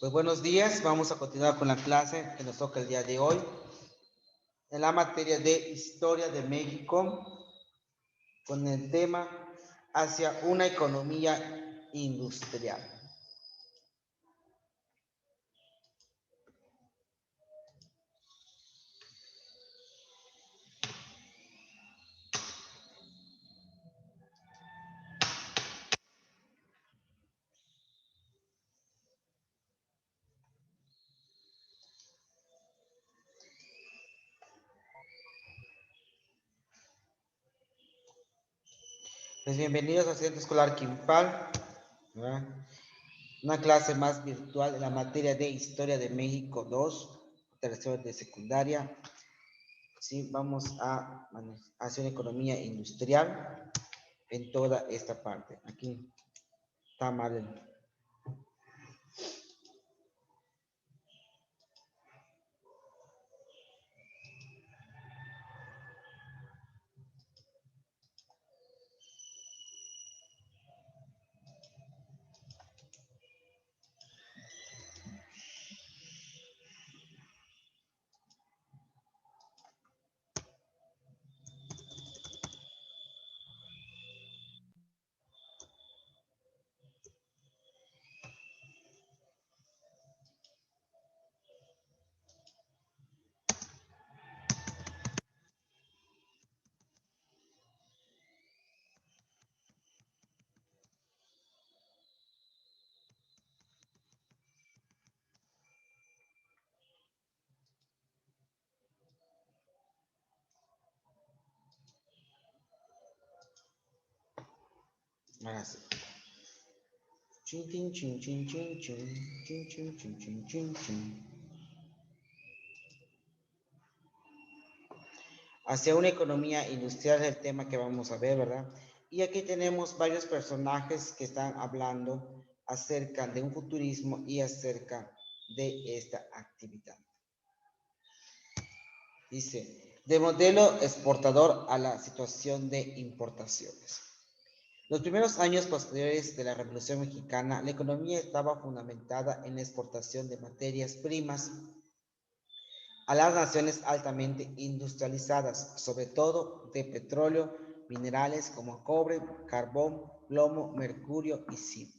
Pues buenos días, vamos a continuar con la clase que nos toca el día de hoy en la materia de Historia de México con el tema hacia una economía industrial. Pues bienvenidos al Centro Escolar Quimpal, ¿verdad? Una clase más virtual de la materia de Historia de México 2, tercero de secundaria. Sí, vamos a hacer una economía industrial en toda esta parte. Aquí está mal. Ahora sí. Chin, chin, chin, chin, chin, chin, chin, chin, chin, chin, chin, chin. Hacia una economía industrial es el tema que vamos a ver, ¿verdad? Y aquí tenemos varios personajes que están hablando acerca de un futurismo y acerca de esta actividad. Dice, de modelo exportador a la situación de importaciones. Los primeros años posteriores de la Revolución Mexicana, la economía estaba fundamentada en la exportación de materias primas a las naciones altamente industrializadas, sobre todo de petróleo, minerales como cobre, carbón, plomo, mercurio y zinc.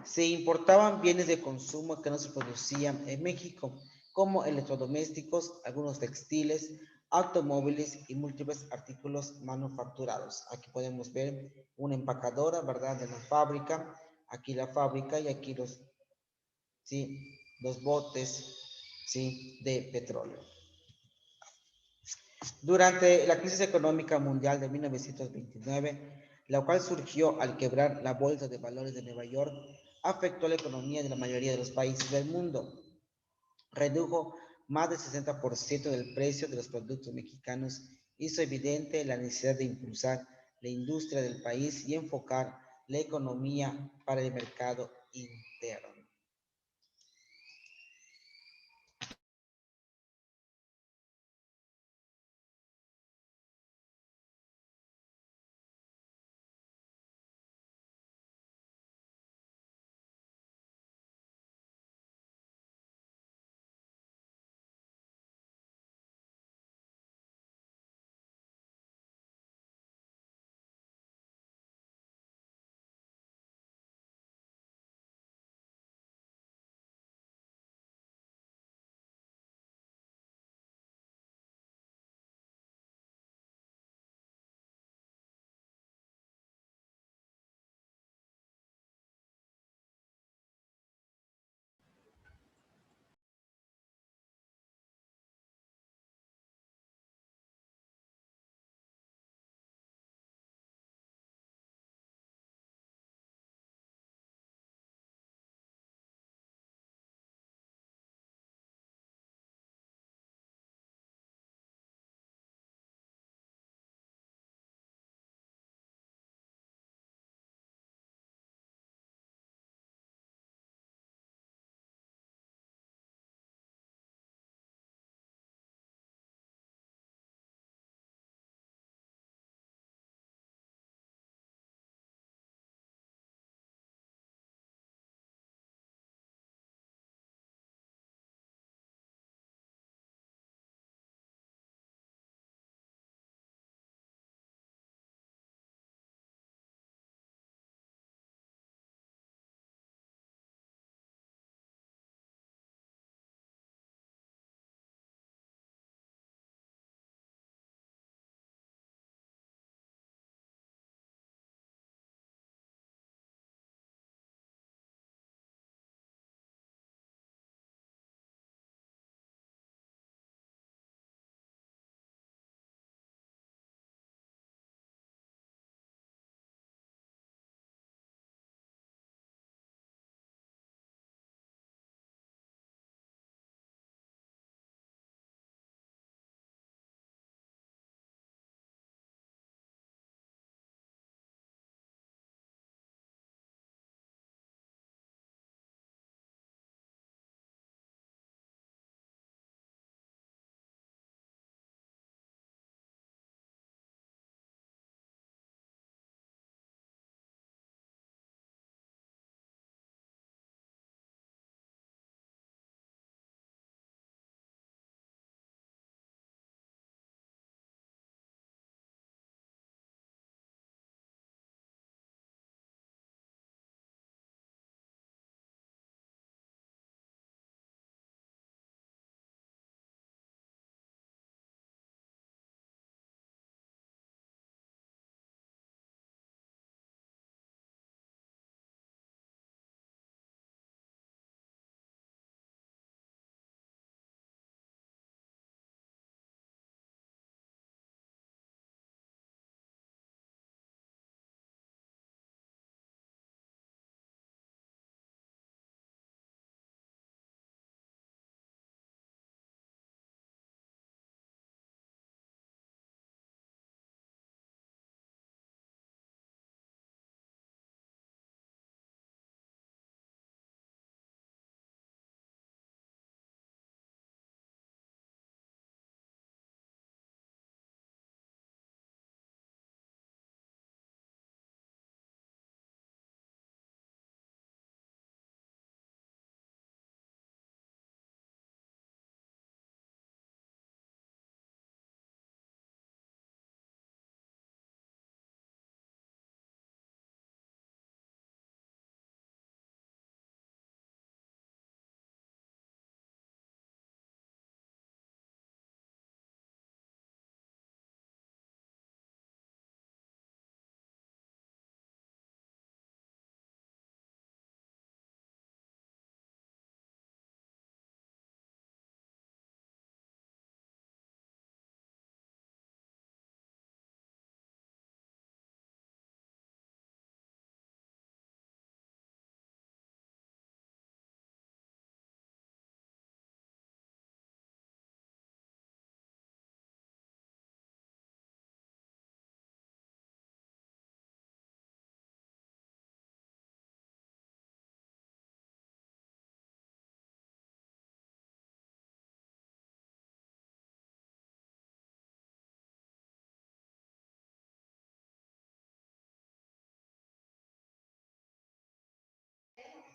Se importaban bienes de consumo que no se producían en México, como electrodomésticos, algunos textiles, automóviles y múltiples artículos manufacturados. Aquí podemos ver una empacadora, ¿verdad? De la fábrica, aquí la fábrica y aquí ¿sí? Los botes, ¿sí? De petróleo. Durante la crisis económica mundial de 1929, la cual surgió al quebrar la Bolsa de Valores de Nueva York, afectó la economía de la mayoría de los países del mundo. Redujo más del 60% del precio de los productos mexicanos, hizo evidente la necesidad de impulsar la industria del país y enfocar la economía para el mercado interno.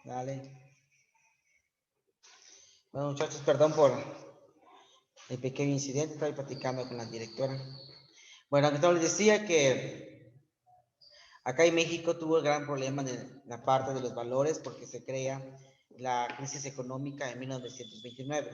Dale. Bueno, muchachos, perdón por el pequeño incidente. Estoy platicando con la directora. Bueno, entonces les decía que acá en México tuvo el gran problema en la parte de los valores porque se crea la crisis económica en 1929.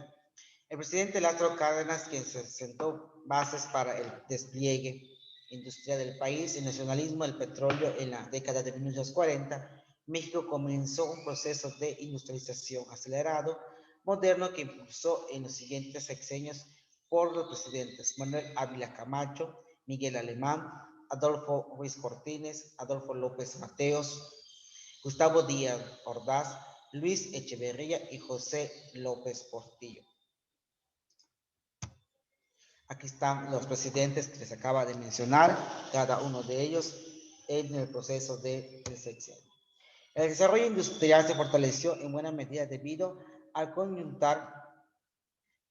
El presidente Lázaro Cárdenas, quien se sentó bases para el despliegue industrial del país, el nacionalismo del petróleo en la década de 1940, México comenzó un proceso de industrialización acelerado, moderno, que impulsó en los siguientes sexenios por los presidentes Manuel Ávila Camacho, Miguel Alemán, Adolfo Ruiz Cortines, Adolfo López Mateos, Gustavo Díaz Ordaz, Luis Echeverría y José López Portillo. Aquí están los presidentes que les acaba de mencionar, cada uno de ellos en el proceso de sexenio. El desarrollo industrial se fortaleció en buena medida debido al coyuntar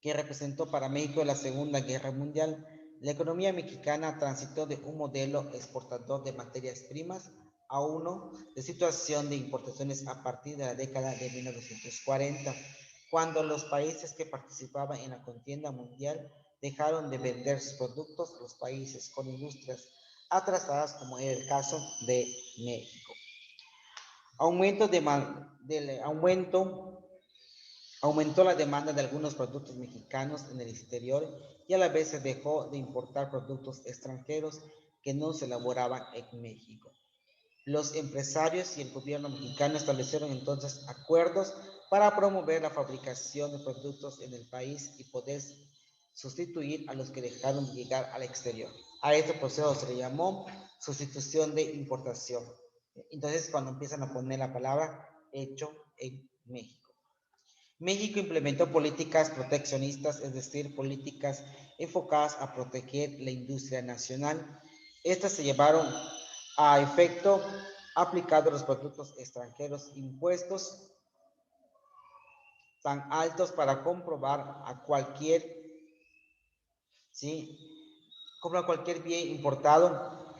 que representó para México la Segunda Guerra Mundial. La economía mexicana transitó de un modelo exportador de materias primas a uno de situación de importaciones a partir de la década de 1940, cuando los países que participaban en la contienda mundial dejaron de vender sus productos a los países con industrias atrasadas, como era el caso de México. Aumentó la demanda de algunos productos mexicanos en el exterior y a la vez se dejó de importar productos extranjeros que no se elaboraban en México. Los empresarios y el gobierno mexicano establecieron entonces acuerdos para promover la fabricación de productos en el país y poder sustituir a los que dejaron de llegar al exterior. A este proceso se le llamó sustitución de importación. Entonces, cuando empiezan a poner la palabra hecho en México. México implementó políticas proteccionistas, es decir, políticas enfocadas a proteger la industria nacional. Estas se llevaron a efecto aplicando los productos extranjeros impuestos tan altos para comprobar a cualquier, ¿sí? Comprar cualquier bien importado,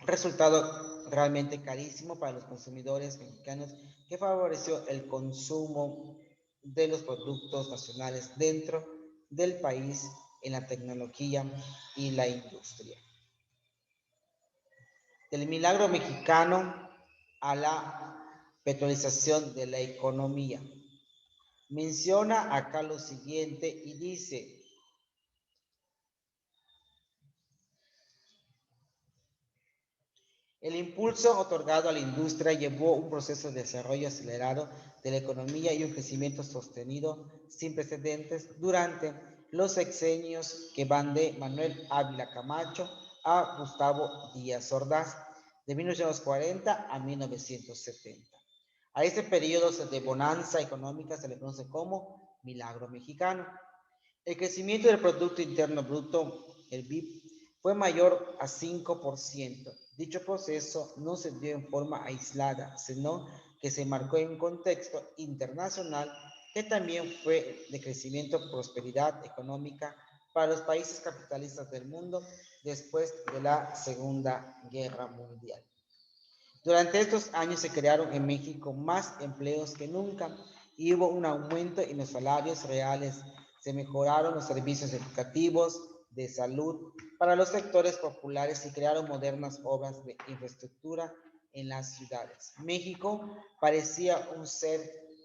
resultado realmente carísimo para los consumidores mexicanos, que favoreció el consumo de los productos nacionales dentro del país en la tecnología y la industria. Del milagro mexicano a la petrolización de la economía. Menciona acá lo siguiente y dice: el impulso otorgado a la industria llevó un proceso de desarrollo acelerado de la economía y un crecimiento sostenido sin precedentes durante los sexenios que van de Manuel Ávila Camacho a Gustavo Díaz Ordaz, de 1940 a 1970. A este periodo de bonanza económica se le conoce como milagro mexicano. El crecimiento del Producto Interno Bruto, el BIP, fue mayor a 5%. Dicho proceso no se dio en forma aislada, sino que se marcó en un contexto internacional que también fue de crecimiento y prosperidad económica para los países capitalistas del mundo después de la Segunda Guerra Mundial. Durante estos años se crearon en México más empleos que nunca y hubo un aumento en los salarios reales. Se mejoraron los servicios educativos, de salud para los sectores populares y crearon modernas obras de infraestructura en las ciudades. México parecía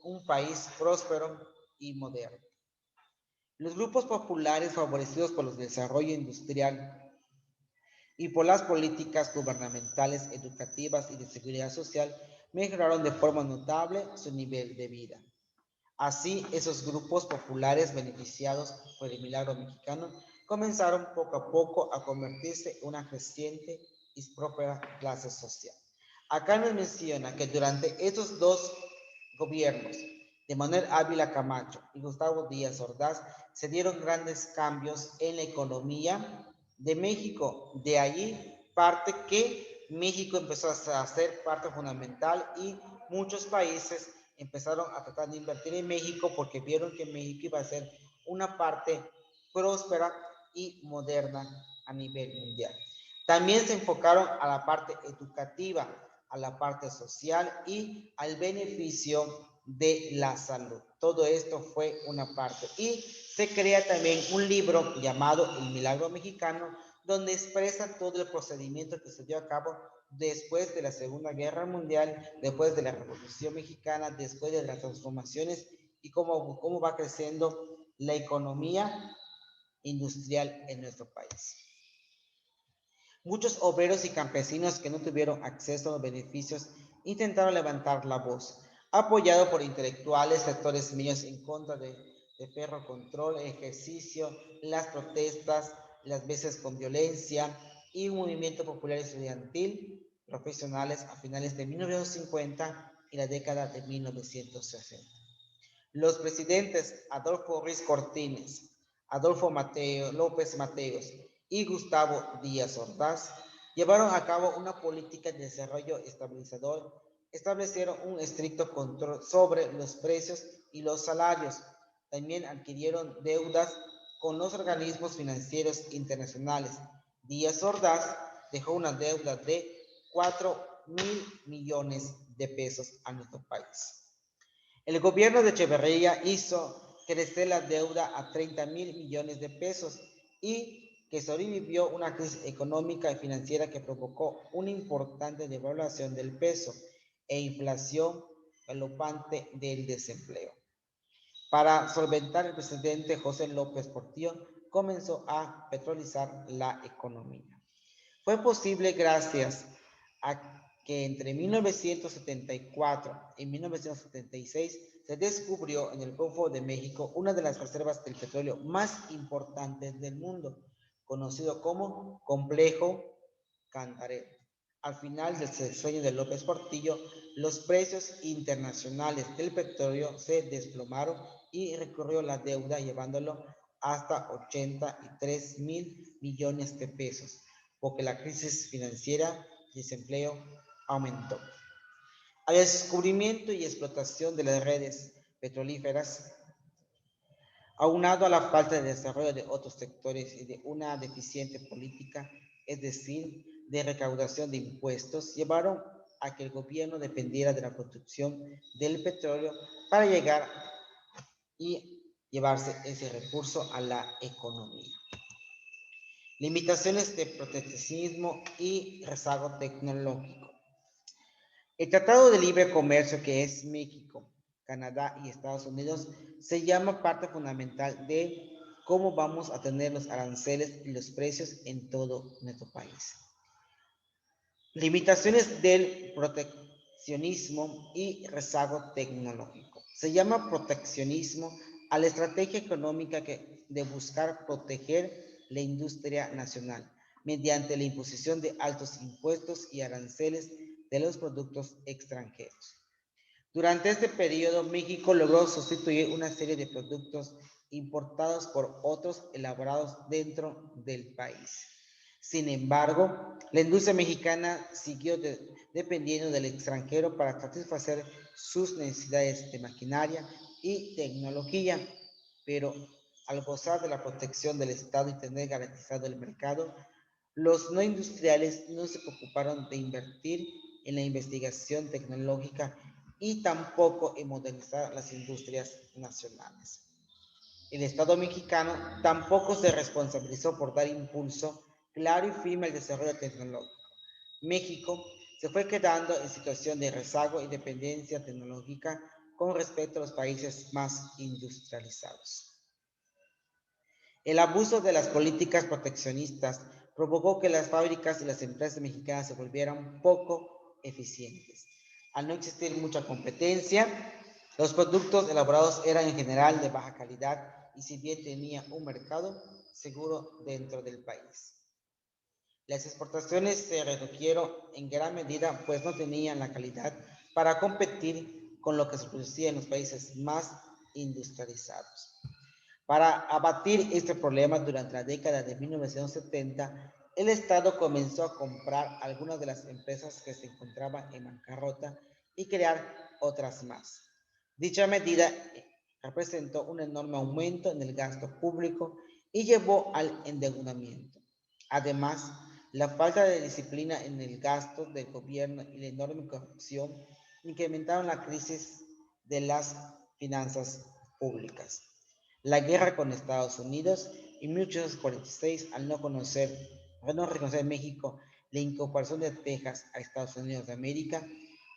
un país próspero y moderno. Los grupos populares favorecidos por el desarrollo industrial y por las políticas gubernamentales, educativas y de seguridad social mejoraron de forma notable su nivel de vida. Así, esos grupos populares beneficiados por el milagro mexicano comenzaron poco a poco a convertirse en una creciente y próspera clase social. Acá nos menciona que durante estos dos gobiernos de Manuel Ávila Camacho y Gustavo Díaz Ordaz se dieron grandes cambios en la economía de México. De allí parte que México empezó a ser parte fundamental y muchos países empezaron a tratar de invertir en México porque vieron que México iba a ser una parte próspera y moderna a nivel mundial. También se enfocaron a la parte educativa, a la parte social y al beneficio de la salud. Todo esto fue una parte. Y se crea también un libro llamado El Milagro Mexicano, donde expresa todo el procedimiento que se dio a cabo después de la Segunda Guerra Mundial, después de la Revolución Mexicana, después de las transformaciones y cómo va creciendo la economía industrial en nuestro país. Muchos obreros y campesinos que no tuvieron acceso a los beneficios intentaron levantar la voz, apoyado por intelectuales, sectores medios en contra de perro control, ejercicio, las protestas, las veces con violencia y un movimiento popular estudiantil profesionales a finales de 1950 y la década de 1960. Los presidentes Adolfo Ruiz Cortines, Adolfo López Mateos y Gustavo Díaz Ordaz llevaron a cabo una política de desarrollo estabilizador, establecieron un estricto control sobre los precios y los salarios. También adquirieron deudas con los organismos financieros internacionales. Díaz Ordaz dejó una deuda de 4.000 millones de pesos a nuestro país. El gobierno de Echeverría hizo crecer la deuda a 30.000 millones de pesos y que sobrevivió una crisis económica y financiera que provocó una importante devaluación del peso e inflación galopante del desempleo. Para solventar, el presidente José López Portillo comenzó a petrolizar la economía. Fue posible gracias a que entre 1974 y 1976 se descubrió en el Golfo de México una de las reservas del petróleo más importantes del mundo, conocido como Complejo Cantarell. Al final del sexenio de López Portillo, los precios internacionales del petróleo se desplomaron y recurrió la deuda llevándolo hasta 83.000 millones de pesos, porque la crisis financiera y desempleo aumentó. Al descubrimiento y explotación de las redes petrolíferas, aunado a la falta de desarrollo de otros sectores y de una deficiente política, es decir, de recaudación de impuestos, llevaron a que el gobierno dependiera de la producción del petróleo para llegar y llevarse ese recurso a la economía. Limitaciones de proteccionismo y rezago tecnológico. El Tratado de Libre Comercio, que es México, Canadá y Estados Unidos, se llama parte fundamental de cómo vamos a tener los aranceles y los precios en todo nuestro país. Limitaciones del proteccionismo y rezago tecnológico. Se llama proteccionismo a la estrategia económica de buscar proteger la industria nacional mediante la imposición de altos impuestos y aranceles de los productos extranjeros. Durante este periodo, México logró sustituir una serie de productos importados por otros elaborados dentro del país. Sin embargo, la industria mexicana siguió dependiendo del extranjero para satisfacer sus necesidades de maquinaria y tecnología, pero al gozar de la protección del Estado y tener garantizado el mercado, los no industriales no se preocuparon de invertir en la investigación tecnológica y tampoco en modernizar las industrias nacionales. El Estado mexicano tampoco se responsabilizó por dar impulso claro y firme al desarrollo tecnológico. México se fue quedando en situación de rezago y dependencia tecnológica con respecto a los países más industrializados. El abuso de las políticas proteccionistas provocó que las fábricas y las empresas mexicanas se volvieran poco eficientes. Al no existir mucha competencia, los productos elaborados eran en general de baja calidad y si bien tenía un mercado seguro dentro del país. Las exportaciones se redujeron en gran medida pues no tenían la calidad para competir con lo que se producía en los países más industrializados. Para abatir este problema durante la década de 1970, el Estado comenzó a comprar algunas de las empresas que se encontraban en bancarrota y crear otras más. Dicha medida representó un enorme aumento en el gasto público y llevó al endeudamiento. Además, la falta de disciplina en el gasto del gobierno y la enorme corrupción incrementaron la crisis de las finanzas públicas. La guerra con Estados Unidos en 1846, al no reconocer México la incorporación de Texas a Estados Unidos de América,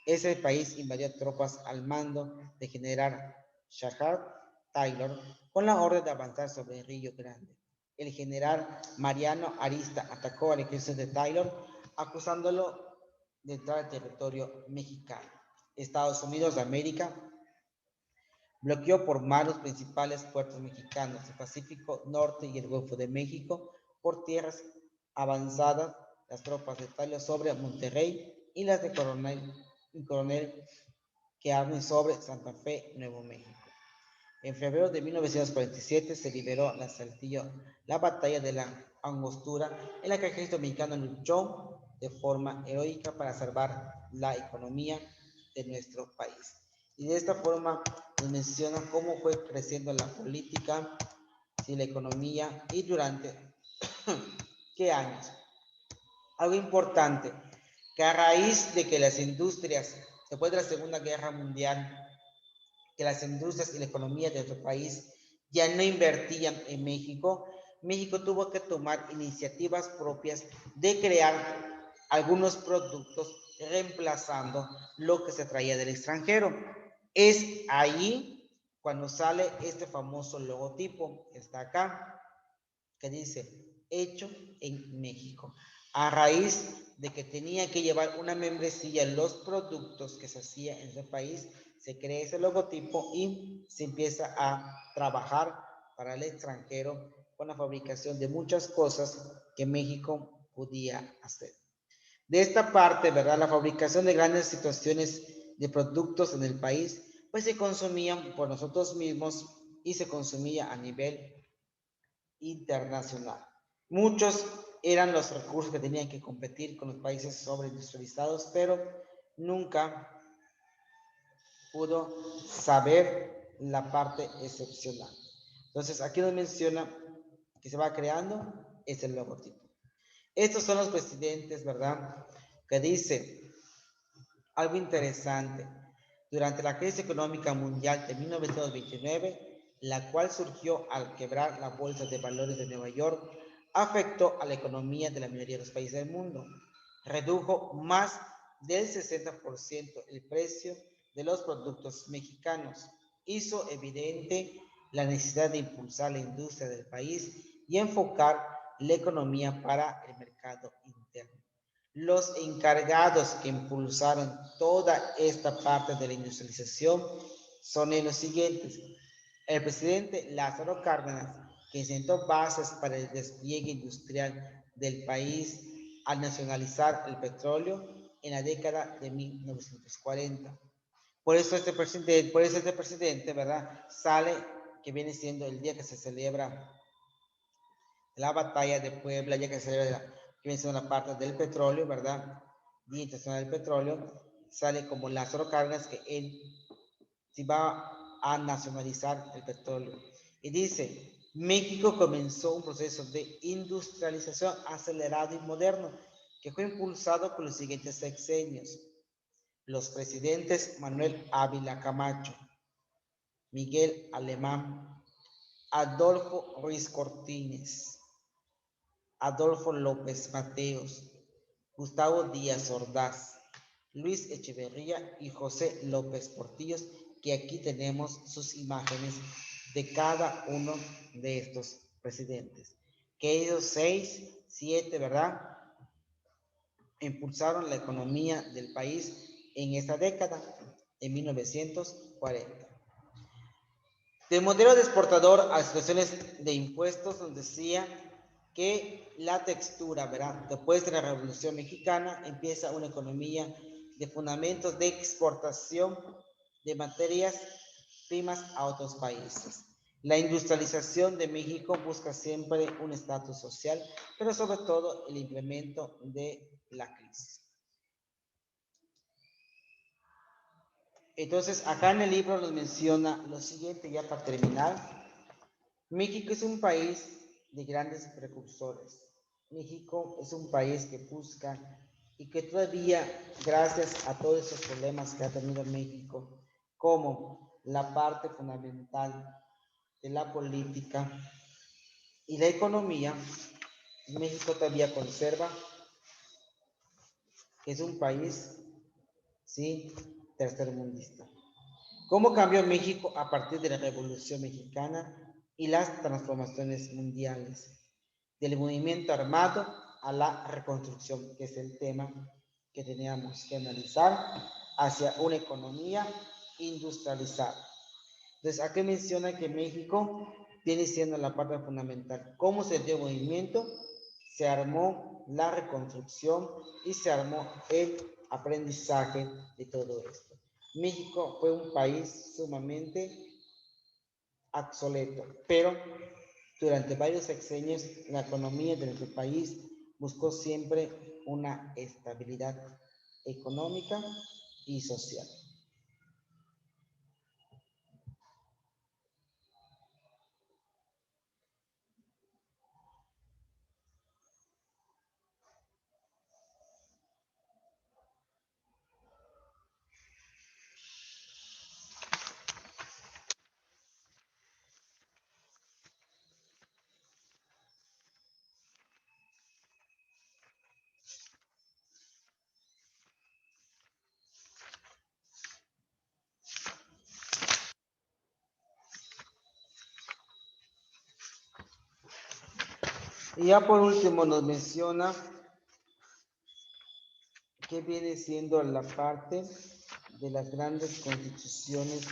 ese país invadió tropas al mando de general Shahar Taylor con la orden de avanzar sobre el Río Grande. El general Mariano Arista atacó al ejército de Taylor, acusándolo de entrar al territorio mexicano. Estados Unidos de América bloqueó por mar los principales puertos mexicanos, el Pacífico Norte y el Golfo de México. Por tierras avanzadas, las tropas de Taylor sobre Monterrey y las de Coronel que armen sobre Santa Fe, Nuevo México. En febrero de 1947 se liberó la Saltillo, la batalla de la Angostura, en la que el ejército mexicano luchó de forma heroica para salvar la economía de nuestro país. Y de esta forma nos menciona cómo fue creciendo la política y la economía y durante qué años. Algo importante, que a raíz de que las industrias, después de la Segunda Guerra Mundial, que las industrias y la economía de nuestro país ya no invertían en México, México tuvo que tomar iniciativas propias de crear algunos productos reemplazando lo que se traía del extranjero. Es ahí cuando sale este famoso logotipo que está acá, que dice hecho en México. A raíz de que tenía que llevar una membresía los productos que se hacía en ese país, se crea ese logotipo y se empieza a trabajar para el extranjero con la fabricación de muchas cosas que México podía hacer. De esta parte, ¿verdad? La fabricación de grandes situaciones de productos en el país, pues se consumían por nosotros mismos y se consumía a nivel internacional. Muchos eran los recursos que tenían que competir con los países sobreindustrializados, pero nunca pudo saber la parte excepcional. Entonces, aquí nos menciona que se va creando es el logotipo. Estos son los presidentes, ¿verdad? Que dice algo interesante. Durante la crisis económica mundial de 1929, la cual surgió al quebrar la Bolsa de Valores de Nueva York, afectó a la economía de la mayoría de los países del mundo. Redujo más del 60% el precio de los productos mexicanos. Hizo evidente la necesidad de impulsar la industria del país y enfocar la economía para el mercado interno. Los encargados que impulsaron toda esta parte de la industrialización son los siguientes. El presidente Lázaro Cárdenas, que sentó bases para el despliegue industrial del país al nacionalizar el petróleo en la década de 1940. Por eso este presidente, ¿verdad? Sale, que viene siendo el día que se celebra la batalla de Puebla, ya que se celebra, que viene siendo la parte del petróleo, ¿verdad? Día Internacional del Petróleo, sale como Lázaro Cárdenas, que él se va a nacionalizar el petróleo. Y dice, México comenzó un proceso de industrialización acelerado y moderno, que fue impulsado por los siguientes sexenios. Los presidentes Manuel Ávila Camacho, Miguel Alemán, Adolfo Ruiz Cortines, Adolfo López Mateos, Gustavo Díaz Ordaz, Luis Echeverría y José López Portillos, que aquí tenemos sus imágenes de cada uno de estos presidentes. Que ellos 6, 7, ¿verdad? Impulsaron la economía del país en esta década, en 1940. De modelo de exportador a situaciones de impuestos, nos decía que la textura, ¿verdad? Después de la Revolución Mexicana empieza una economía de fundamentos de exportación de materias primas a otros países. La industrialización de México busca siempre un estatus social, pero sobre todo el implemento de la crisis. Entonces, acá en el libro nos menciona lo siguiente, ya para terminar. México es un país de grandes precursores. México es un país que busca y que todavía, gracias a todos esos problemas que ha tenido México, como la parte fundamental de la política y la economía, México todavía conserva que es un país, sí, tercermundista. ¿Cómo cambió México a partir de la Revolución Mexicana y las transformaciones mundiales? Del movimiento armado a la reconstrucción, que es el tema que teníamos que analizar, hacia una economía industrializada. Entonces, aquí menciona que México viene siendo la parte fundamental. ¿Cómo se dio el movimiento? Se armó la reconstrucción y se armó el aprendizaje de todo esto. México fue un país sumamente obsoleto, pero durante varios sexenios la economía de nuestro país buscó siempre una estabilidad económica y social. Y ya por último nos menciona que viene siendo la parte de las grandes constituciones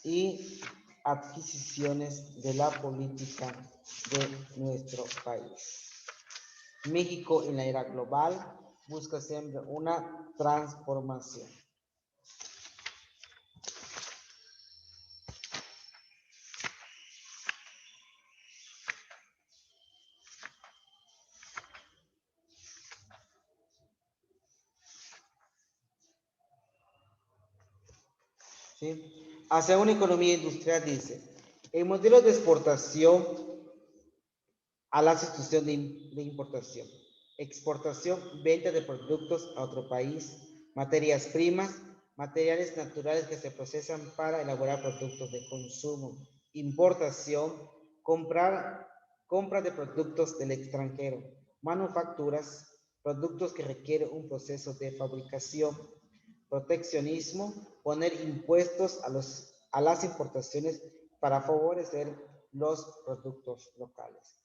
y adquisiciones de la política de nuestro país. México en la era global busca siempre una transformación. ¿Sí? Hacia una economía industrial, dice, el modelo de exportación a la sustitución de importación, exportación, venta de productos a otro país, materias primas, materiales naturales que se procesan para elaborar productos de consumo, importación, compra de productos del extranjero, manufacturas, productos que requieren un proceso de fabricación, proteccionismo, poner impuestos a las importaciones para favorecer los productos locales.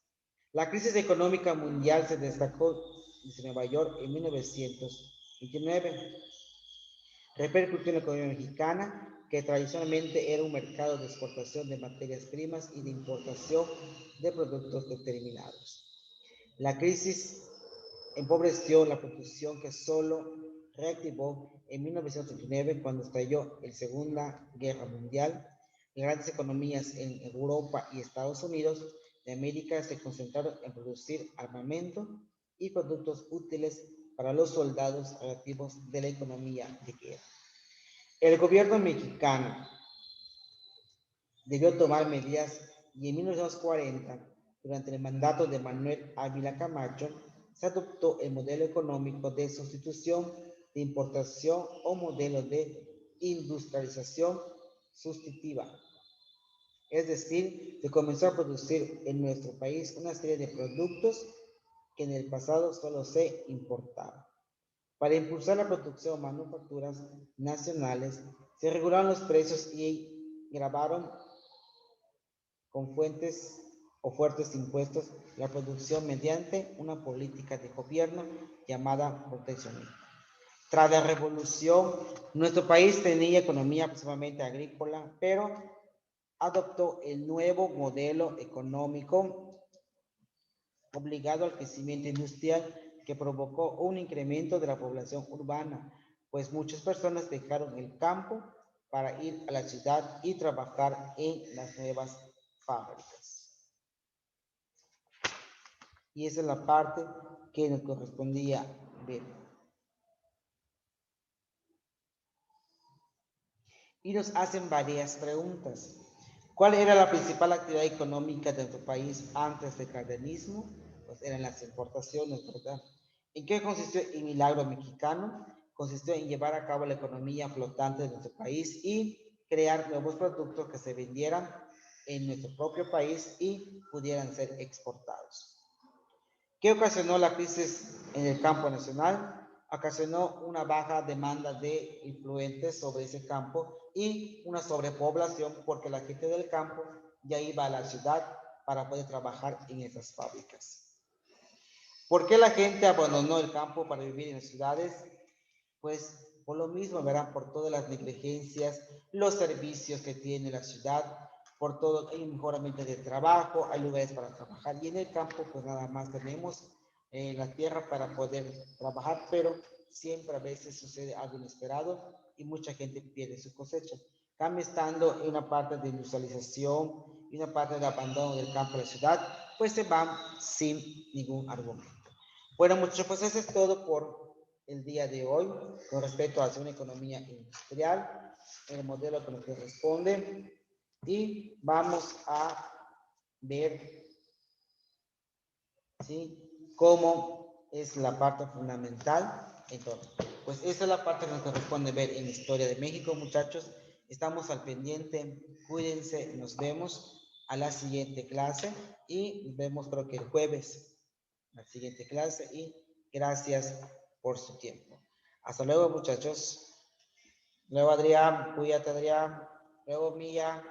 La crisis económica mundial se destacó desde Nueva York en 1929. Repercutió en la economía mexicana, que tradicionalmente era un mercado de exportación de materias primas y de importación de productos determinados. La crisis empobreció la producción, que solo reactivó en 1939 cuando estalló la Segunda Guerra Mundial. Las grandes economías en Europa y Estados Unidos de América se concentraron en producir armamento y productos útiles para los soldados relativos de la economía de guerra. El gobierno mexicano debió tomar medidas y en 1940, durante el mandato de Manuel Ávila Camacho, se adoptó el modelo económico de sustitución de importación o modelo de industrialización sustitutiva. Es decir, se comenzó a producir en nuestro país una serie de productos que en el pasado solo se importaban. Para impulsar la producción de manufacturas nacionales, se regularon los precios y grabaron con fuentes o fuertes impuestos la producción mediante una política de gobierno llamada proteccionismo. Tras la revolución, nuestro país tenía economía principalmente agrícola, pero adoptó el nuevo modelo económico obligado al crecimiento industrial, que provocó un incremento de la población urbana, pues muchas personas dejaron el campo para ir a la ciudad y trabajar en las nuevas fábricas. Y esa es la parte que nos correspondía ver. Y nos hacen varias preguntas. ¿Cuál era la principal actividad económica de nuestro país antes del cardenismo? Pues eran las importaciones, ¿verdad? ¿En qué consistió el milagro mexicano? Consistió en llevar a cabo la economía flotante de nuestro país y crear nuevos productos que se vendieran en nuestro propio país y pudieran ser exportados. ¿Qué ocasionó la crisis en el campo nacional? Ocasionó una baja demanda de influentes sobre ese campo y una sobrepoblación porque la gente del campo ya iba a la ciudad para poder trabajar en esas fábricas. ¿Por qué la gente abandonó el campo para vivir en las ciudades? Pues por lo mismo, verán, por todas las negligencias, los servicios que tiene la ciudad, por todo, hay un mejoramiento de trabajo, hay lugares para trabajar y en el campo pues nada más tenemos la tierra para poder trabajar, pero siempre a veces sucede algo inesperado y mucha gente pierde su cosecha. Cambia estando en una parte de industrialización y una parte de abandono del campo a la ciudad, pues se van sin ningún argumento. Bueno, muchachos, pues eso es todo por el día de hoy con respecto a hacer una economía industrial, el modelo que nos corresponde, y vamos a ver, ¿sí?, cómo es la parte fundamental. Entonces, pues esa es la parte que nos corresponde ver en Historia de México, muchachos. Estamos al pendiente, cuídense, nos vemos a la siguiente clase y nos vemos creo que el jueves, la siguiente clase, y gracias por su tiempo. Hasta luego, muchachos. Luego, Adrián, cuídate, Adrián. Luego, Mía.